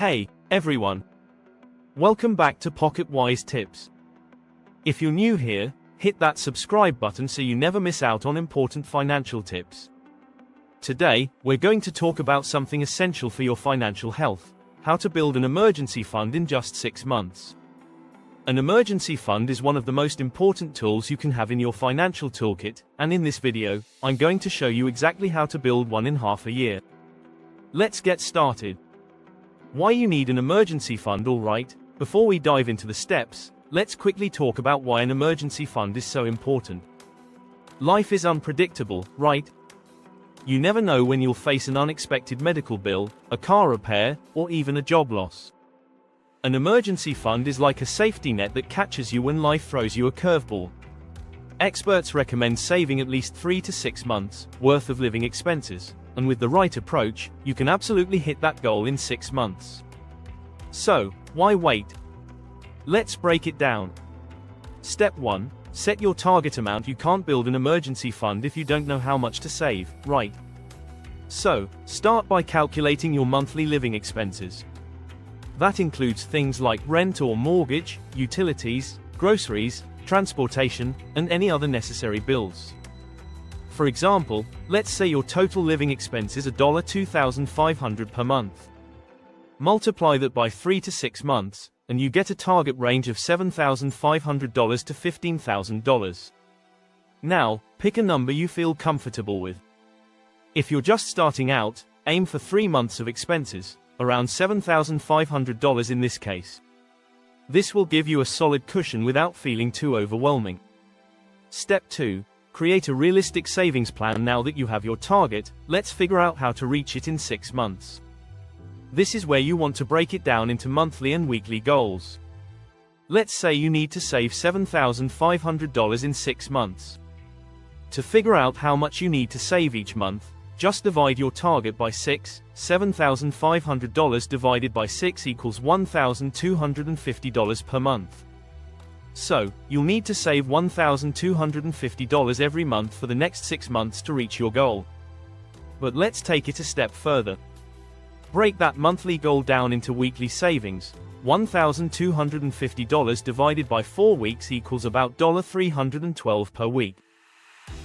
Hey, everyone. Welcome back to Pocket Wise Tips. If you're new here, hit that subscribe button so you never miss out on important financial tips. Today, we're going to talk about something essential for your financial health: how to build an emergency fund in just 6 months. An emergency fund is one of the most important tools you can have in your financial toolkit, and in this video, I'm going to show you exactly how to build one in half a year. Let's get started. Why you need an emergency fund. Alright, before we dive into the steps, let's quickly talk about why an emergency fund is so important. Life is unpredictable, right? You never know when you'll face an unexpected medical bill, a car repair, or even a job loss. An emergency fund is like a safety net that catches you when life throws you a curveball. Experts recommend saving at least 3 to 6 months worth of living expenses, and with the right approach, you can absolutely hit that goal in 6 months. So, why wait? Let's break it down. Step 1. Set your target amount. You can't build an emergency fund if you don't know how much to save, right? So, start by calculating your monthly living expenses. That includes things like rent or mortgage, utilities, groceries, transportation, and any other necessary bills. For example, let's say your total living expenses are $2,500 per month. Multiply that by 3 to 6 months, and you get a target range of $7,500 to $15,000. Now, pick a number you feel comfortable with. If you're just starting out, aim for 3 months of expenses, around $7,500 in this case. This will give you a solid cushion without feeling too overwhelming. Step 2. Create a realistic savings plan. Now that you have your target, let's figure out how to reach it in 6 months. This is where you want to break it down into monthly and weekly goals. Let's say you need to save $7,500 in 6 months. To figure out how much you need to save each month, just divide your target by 6. $7,500 divided by 6 equals $1,250 per month. So, you'll need to save $1,250 every month for the next 6 months to reach your goal. But let's take it a step further. Break that monthly goal down into weekly savings. $1,250 divided by 4 weeks equals about $312 per week.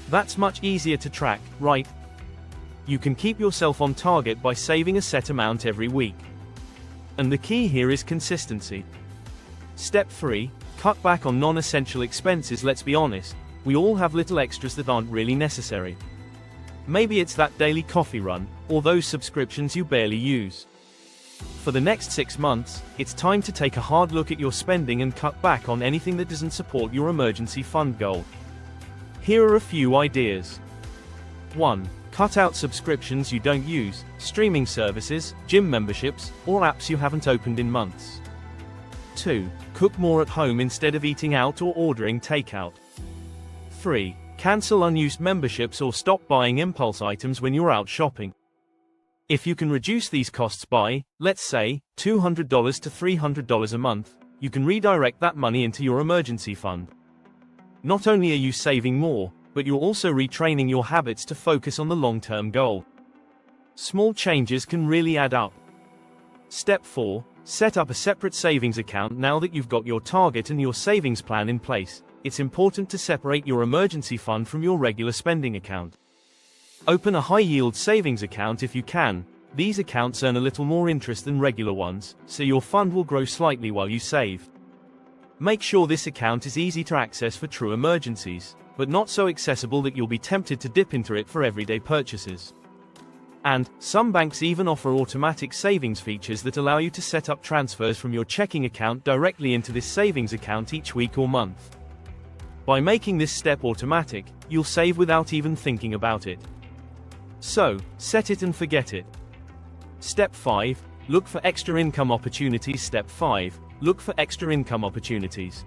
That's much easier to track, right? You can keep yourself on target by saving a set amount every week. And the key here is consistency. Step 3. Cut back on non-essential expenses. Let's be honest, we all have little extras that aren't really necessary. Maybe it's that daily coffee run, or those subscriptions you barely use. For the next 6 months, it's time to take a hard look at your spending and cut back on anything that doesn't support your emergency fund goal. Here are a few ideas. 1. Cut out subscriptions you don't use, streaming services, gym memberships, or apps you haven't opened in months. 2. Cook more at home instead of eating out or ordering takeout. 3. Cancel unused memberships or stop buying impulse items when you're out shopping. If you can reduce these costs by, let's say, $200 to $300 a month, you can redirect that money into your emergency fund. Not only are you saving more, but you're also retraining your habits to focus on the long-term goal. Small changes can really add up. Step 4. Set up a separate savings account. Now that you've got your target and your savings plan in place, it's important to separate your emergency fund from your regular spending account. Open a high-yield savings account if you can. These accounts earn a little more interest than regular ones, so your fund will grow slightly while you save. Make sure this account is easy to access for true emergencies, but not so accessible that you'll be tempted to dip into it for everyday purchases. And, some banks even offer automatic savings features that allow you to set up transfers from your checking account directly into this savings account each week or month. By making this step automatic, you'll save without even thinking about it. So, set it and forget it. Step 5. Look for extra income opportunities. Step 5. Look for extra income opportunities.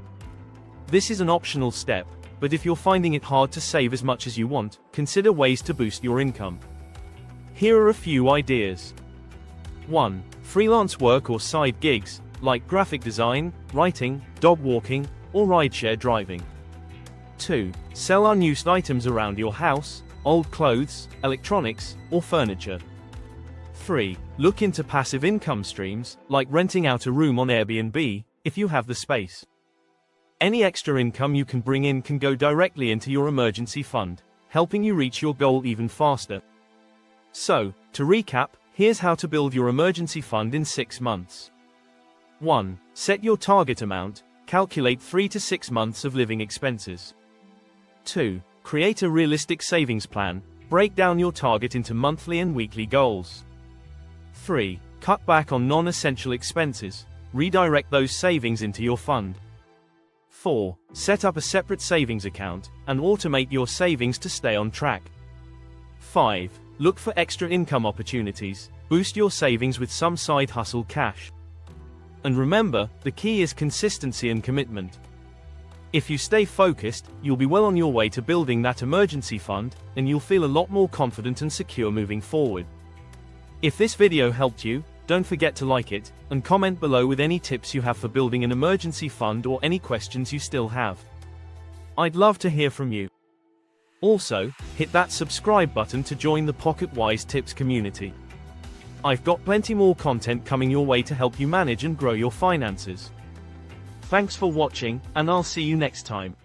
This is an optional step, but if you're finding it hard to save as much as you want, consider ways to boost your income. Here are a few ideas. 1. Freelance work or side gigs, like graphic design, writing, dog walking, or rideshare driving. 2. Sell unused items around your house, old clothes, electronics, or furniture. 3. Look into passive income streams, like renting out a room on Airbnb, if you have the space. Any extra income you can bring in can go directly into your emergency fund, helping you reach your goal even faster. So, to recap, here's how to build your emergency fund in 6 months. 1. Set your target amount, calculate 3 to 6 months of living expenses. 2. Create a realistic savings plan, break down your target into monthly and weekly goals. 3. Cut back on non-essential expenses, redirect those savings into your fund. 4. Set up a separate savings account, and automate your savings to stay on track. 5. Look for extra income opportunities, boost your savings with some side hustle cash. And remember, the key is consistency and commitment. If you stay focused, you'll be well on your way to building that emergency fund, and you'll feel a lot more confident and secure moving forward. If this video helped you, don't forget to like it, and comment below with any tips you have for building an emergency fund or any questions you still have. I'd love to hear from you. Also, hit that subscribe button to join the PocketWise Tips community. I've got plenty more content coming your way to help you manage and grow your finances. Thanks for watching, and I'll see you next time.